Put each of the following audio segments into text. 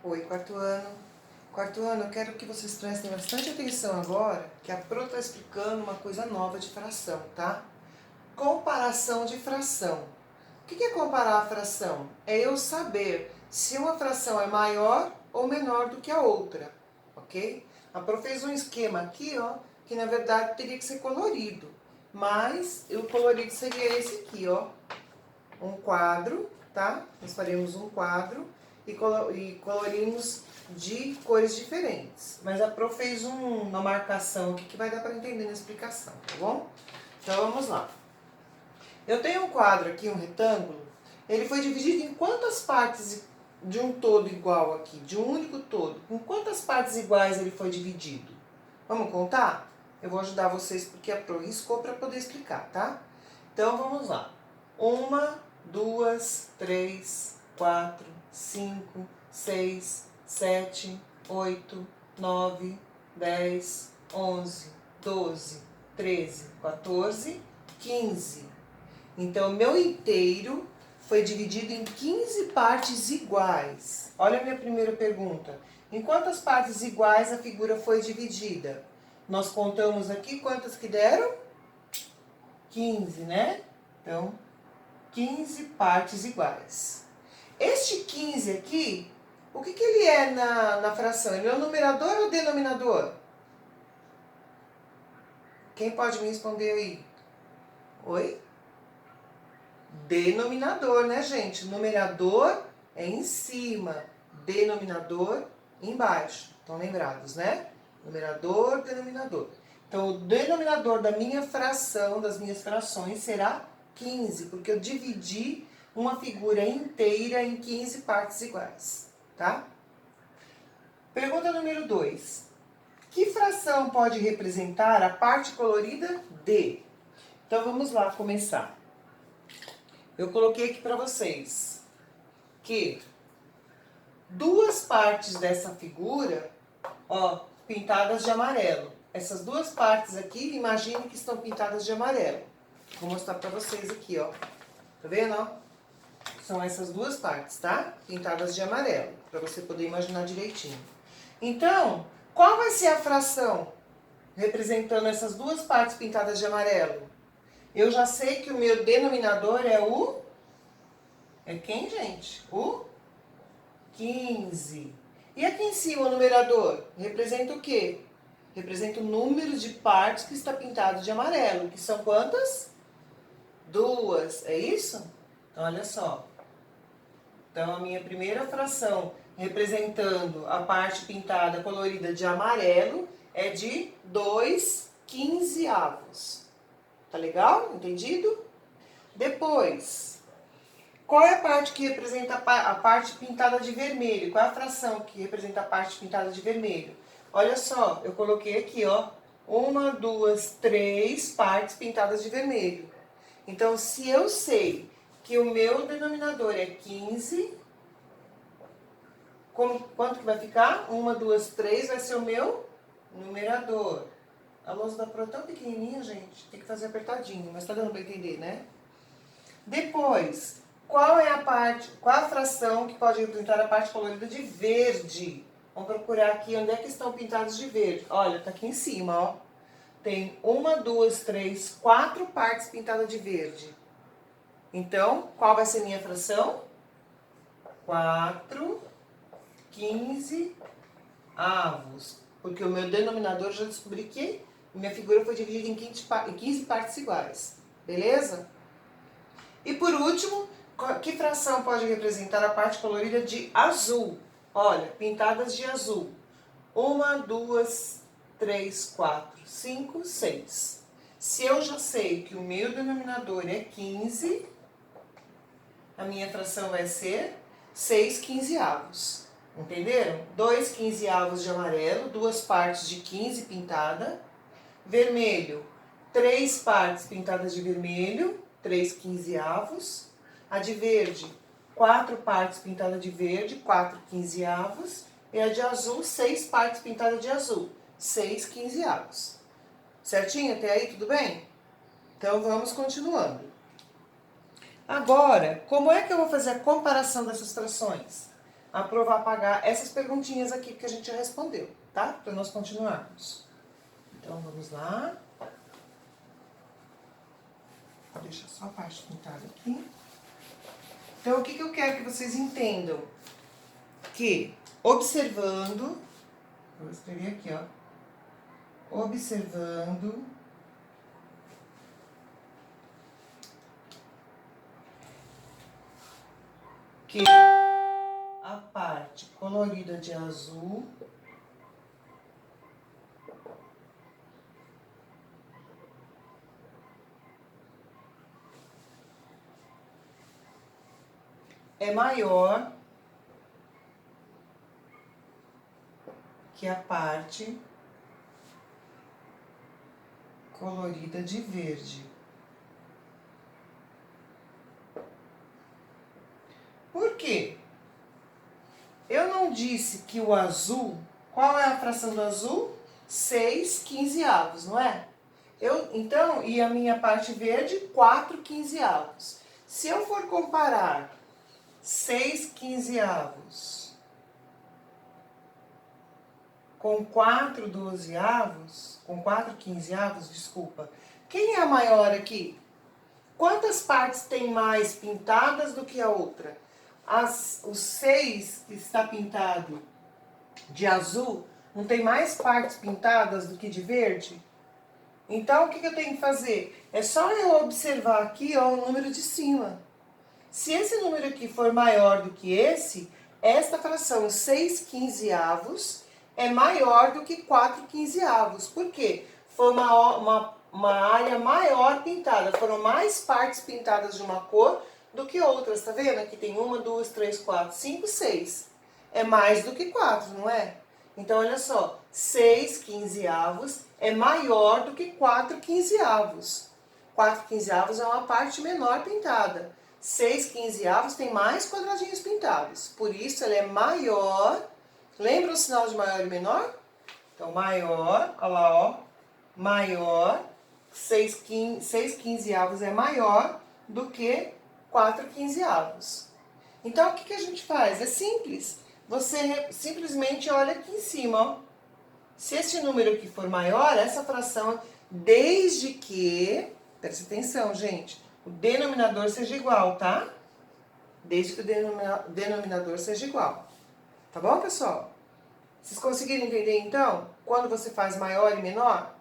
Oi, quarto ano. Quarto ano, eu quero que vocês prestem bastante atenção agora, que a Pro está explicando uma coisa nova de fração, tá? Comparação de fração. O que é comparar a fração? É eu saber se uma fração é maior ou menor do que a outra, ok? A Pro fez um esquema aqui, ó, que na verdade teria que ser colorido, mas o colorido seria esse aqui, ó. Um quadro, tá? Nós faremos um quadro e colorimos de cores diferentes. Mas a Pro fez uma marcação aqui que vai dar para entender na explicação, tá bom? Então vamos lá. Eu tenho um quadro aqui, um retângulo. Ele foi dividido em quantas partes de um todo igual aqui? De um único todo. Em quantas partes iguais ele foi dividido? Vamos contar? Eu vou ajudar vocês porque a Pro riscou para poder explicar, tá? Então vamos lá. 1, 2, 3, 4, 5, 6, 7, 8, 9, 10, 11, 12, 13, 14, 15. Então, meu inteiro foi dividido em 15 partes iguais. Olha a minha primeira pergunta. Em quantas partes iguais a figura foi dividida? Nós contamos aqui quantas que deram? 15, né? Então, 15 partes iguais. Este 15 aqui, o que ele é na fração? Ele é o numerador ou o denominador? Quem pode me responder aí? Oi? Denominador, né, gente? Numerador é em cima, denominador embaixo. Estão lembrados, né? Numerador, denominador. Então, o denominador da minha fração, das minhas frações, será 15, porque eu dividi uma figura inteira em 15 partes iguais, tá? Pergunta número 2. Que fração pode representar a parte colorida D? Então, vamos lá começar. Eu coloquei aqui para vocês que duas partes dessa figura, ó, pintadas de amarelo. Essas duas partes aqui, imagine que estão pintadas de amarelo. Vou mostrar para vocês aqui, ó. Tá vendo, ó? São essas duas partes, tá? Pintadas de amarelo, para você poder imaginar direitinho. Então, qual vai ser a fração representando essas duas partes pintadas de amarelo? Eu já sei que o meu denominador é o... É quem, gente? O 15. E aqui em cima o numerador representa o quê? Representa o número de partes que está pintado de amarelo. Que são quantas? Duas. É isso? Então, olha só. Então, a minha primeira fração representando a parte pintada colorida de amarelo é de 2/15. Tá legal? Entendido? Depois, qual é a parte que representa a parte pintada de vermelho? Qual é a fração que representa a parte pintada de vermelho? Olha só, eu coloquei aqui, ó, 1, 2, 3 partes pintadas de vermelho. Então, se eu sei que o meu denominador é 15, quanto que vai ficar? 1, 2, 3 vai ser o meu numerador. A lousa da Pro é tão pequenininha, gente, tem que fazer apertadinho, mas tá dando pra entender, né? Depois, qual é a fração que pode representar a parte colorida de verde? Vamos procurar aqui onde é que estão pintados de verde. Olha, tá aqui em cima, ó. Tem 1, 2, 3, 4 partes pintadas de verde. Então, qual vai ser minha fração? 4/15. Porque o meu denominador, eu já descobri que minha figura foi dividida em 15 partes iguais. Beleza? E por último, que fração pode representar a parte colorida de azul? Olha, pintadas de azul. 1, 2, 3, 4, 5, 6. Se eu já sei que o meu denominador é 15, a minha fração vai ser 6/15. Entenderam? 2/15 de amarelo, duas partes de 15 pintada. Vermelho, 3 partes pintadas de vermelho, 3/15. A de verde, 4 partes pintadas de verde, 4/15. E a de azul, 6 partes pintadas de azul, 6/15. Certinho? Até aí, tudo bem? Então, vamos continuando. Agora, como é que eu vou fazer a comparação dessas frações? a Pro vai apagar essas perguntinhas aqui que a gente já respondeu, tá? Para nós continuarmos. Então, vamos lá. Vou deixar só a parte pintada aqui. Então, o que eu quero que vocês entendam? Que, observando, vou escrever aqui, ó. Observando que a parte colorida de azul é maior que a parte colorida de verde. Por quê? Eu não disse que o azul, qual é a fração do azul? 6/15, não é? Então, e a minha parte verde, 4/15. Se eu for comparar 6/15 com 4/12, com 4/15, desculpa, quem é a maior aqui? Quantas partes tem mais pintadas do que a outra? O 6 que está pintado de azul, não tem mais partes pintadas do que de verde? Então, o que eu tenho que fazer? É só eu observar aqui, ó, o número de cima. Se esse número aqui for maior do que esse, esta fração 6/15 é maior do que 4/15. Por quê? Foi uma área maior pintada, foram mais partes pintadas de uma cor do que outras, tá vendo? Aqui tem 1, 2, 3, 4, 5, 6. É mais do que 4, não é? Então, olha só, 6/15 é maior do que 4/15. 4/15 é uma parte menor pintada. 6/15 tem mais quadradinhos pintados. Por isso, ela é maior. Lembra o sinal de maior e menor? Então, maior, olha lá, ó. Maior, 6/15 é maior do que 4/15. Então, o que a gente faz? É simples. Você simplesmente olha aqui em cima, ó. Se esse número aqui for maior, essa fração, desde que, presta atenção, gente, o denominador seja igual, tá? Desde que o denominador seja igual. Tá bom, pessoal? Vocês conseguiram entender, então? Quando você faz maior e menor,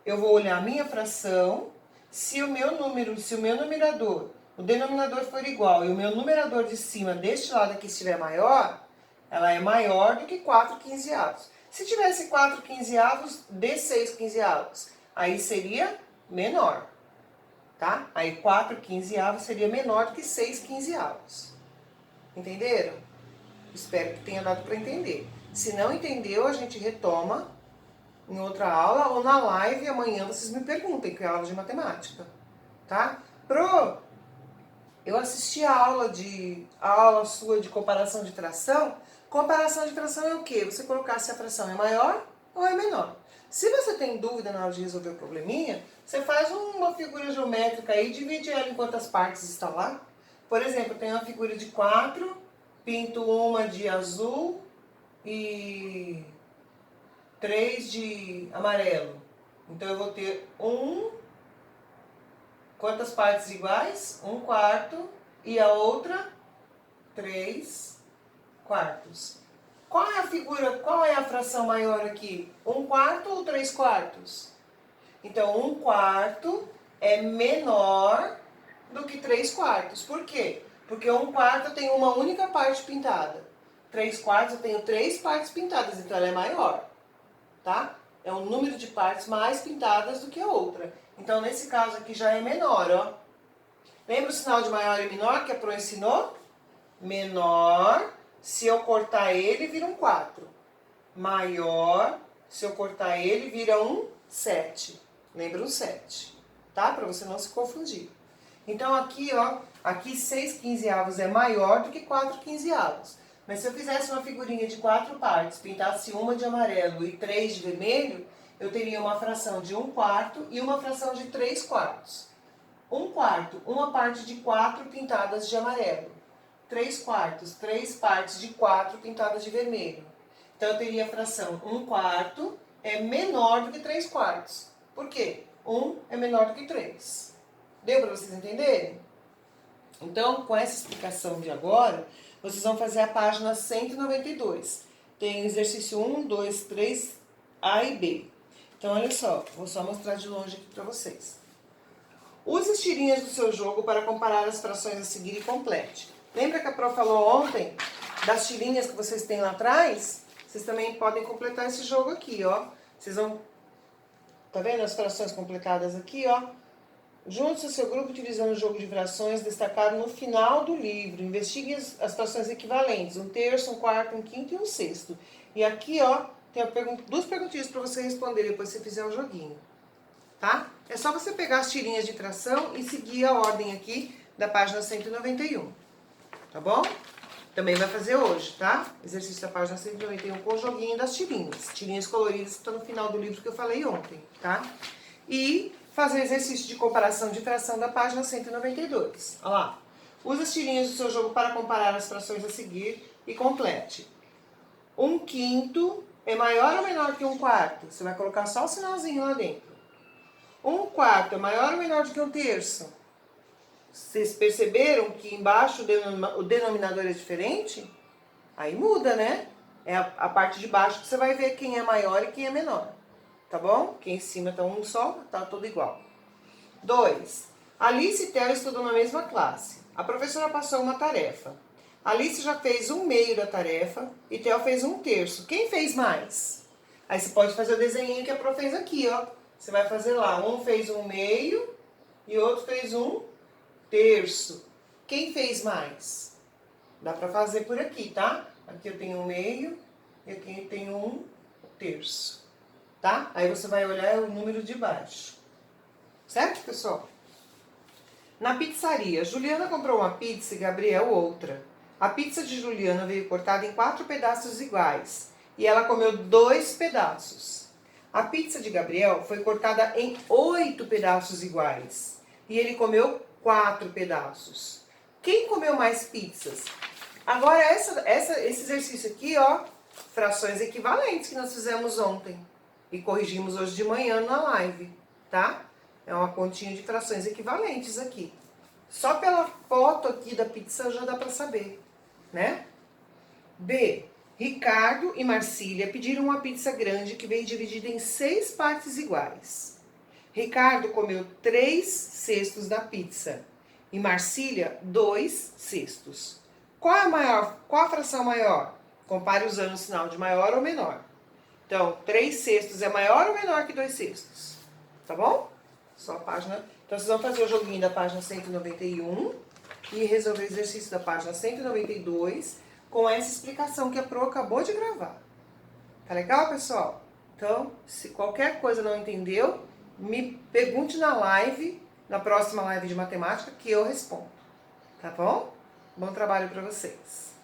eu vou olhar a minha fração. Se o meu numerador, o denominador for igual e o meu numerador de cima deste lado aqui estiver maior, ela é maior do que 4/15. Se tivesse 4/15, dê 6/15. Aí seria menor, tá? Aí 4/15 seria menor do que 6/15. Entenderam? Espero que tenha dado para entender. Se não entendeu, a gente retoma em outra aula ou na live amanhã vocês me perguntem, que é aula de matemática, tá? Pro, eu assisti a aula sua de comparação de fração. Comparação de fração é o quê? Você colocar se a fração é maior ou é menor. Se você tem dúvida na hora de resolver o probleminha, você faz uma figura geométrica aí e divide ela em quantas partes está lá. Por exemplo, eu tenho uma figura de 4, pinto uma de azul e 3 de amarelo. Então, eu vou ter quantas partes iguais? 1/4 e a outra 3/4. Qual é a figura, qual é a fração maior aqui? 1/4 ou 3/4? Então, 1/4 é menor do que 3/4. Por quê? Porque 1/4 tem uma única parte pintada. 3/4 eu tenho 3 partes pintadas, então ela é maior, tá? É um número de partes mais pintadas do que a outra. Então, nesse caso aqui já é menor, ó. Lembra o sinal de maior e menor que a Pro ensinou? Menor, se eu cortar ele, vira um 4. Maior, se eu cortar ele, vira um 7. Lembra um 7, tá? Para você não se confundir. Então, aqui, ó, aqui 6/15 é maior do que 4/15. Mas se eu fizesse uma figurinha de 4 partes, pintasse uma de amarelo e 3 de vermelho, eu teria uma fração de 1/4 e uma fração de 3/4. 1/4, uma parte de 4 pintadas de amarelo. 3/4. 3 partes de 4 pintadas de vermelho. Então, eu teria a fração 1/4 é menor do que 3/4. Por quê? 1 é menor do que 3. Deu para vocês entenderem? Então, com essa explicação de agora, vocês vão fazer a página 192. Tem exercício 1, 2, 3, A e B. Então, olha só, vou só mostrar de longe aqui para vocês. Use as tirinhas do seu jogo para comparar as frações a seguir e complete. Lembra que a Pro falou ontem das tirinhas que vocês têm lá atrás? Vocês também podem completar esse jogo aqui, ó. Vocês vão... Tá vendo as frações completadas aqui, ó? Junte-se ao seu grupo utilizando o jogo de frações destacado no final do livro. Investigue as frações equivalentes. 1/3, 1/4, 1/5 e 1/6. E aqui, ó, tem duas perguntinhas para você responder depois que você fizer o joguinho. Tá? É só você pegar as tirinhas de fração e seguir a ordem aqui da página 191. Tá bom? Também vai fazer hoje, tá? Exercício da página 191 com o joguinho das tirinhas. Tirinhas coloridas que estão no final do livro que eu falei ontem, tá? E fazer o exercício de comparação de fração da página 192. Olha lá. Use as tirinhas do seu jogo para comparar as frações a seguir e complete. 1/5 é maior ou menor que 1/4? Você vai colocar só o sinalzinho lá dentro. 1/4 é maior ou menor do que 1/3? Vocês perceberam que embaixo o denominador é diferente? Aí muda, né? É a parte de baixo que você vai ver quem é maior e quem é menor. Tá bom? Aqui em cima tá um só, tá tudo igual. 2. Alice e Theo estudam na mesma classe. A professora passou uma tarefa. Alice já fez 1/2 da tarefa e Theo fez 1/3. Quem fez mais? Aí você pode fazer o desenho que a Pro fez aqui, ó. Você vai fazer lá, um fez 1/2 e outro fez 1/3. Quem fez mais? Dá pra fazer por aqui, tá? Aqui eu tenho 1/2 e aqui eu tenho 1/3. Tá? Aí você vai olhar o número de baixo. Certo, pessoal? Na pizzaria, Juliana comprou uma pizza e Gabriel outra. A pizza de Juliana veio cortada em 4 pedaços iguais e ela comeu 2 pedaços. A pizza de Gabriel foi cortada em 8 pedaços iguais e ele comeu 4 pedaços. Quem comeu mais pizzas? Agora, esse exercício aqui, ó, frações equivalentes que nós fizemos ontem e corrigimos hoje de manhã na live, tá? É uma continha de frações equivalentes aqui. Só pela foto aqui da pizza já dá para saber, né? B. Ricardo e Marcília pediram uma pizza grande que veio dividida em 6 partes iguais. Ricardo comeu 3/6 da pizza e Marcília 2/6. Qual a fração maior? Compare usando o sinal de maior ou menor. Então, 3/6 é maior ou menor que 2/6? Tá bom? Só a página. Então, vocês vão fazer o joguinho da página 191 e resolver o exercício da página 192 com essa explicação que a Pro acabou de gravar. Tá legal, pessoal? Então, se qualquer coisa não entendeu, me pergunte na live, na próxima live de matemática, que eu respondo. Tá bom? Bom trabalho para vocês.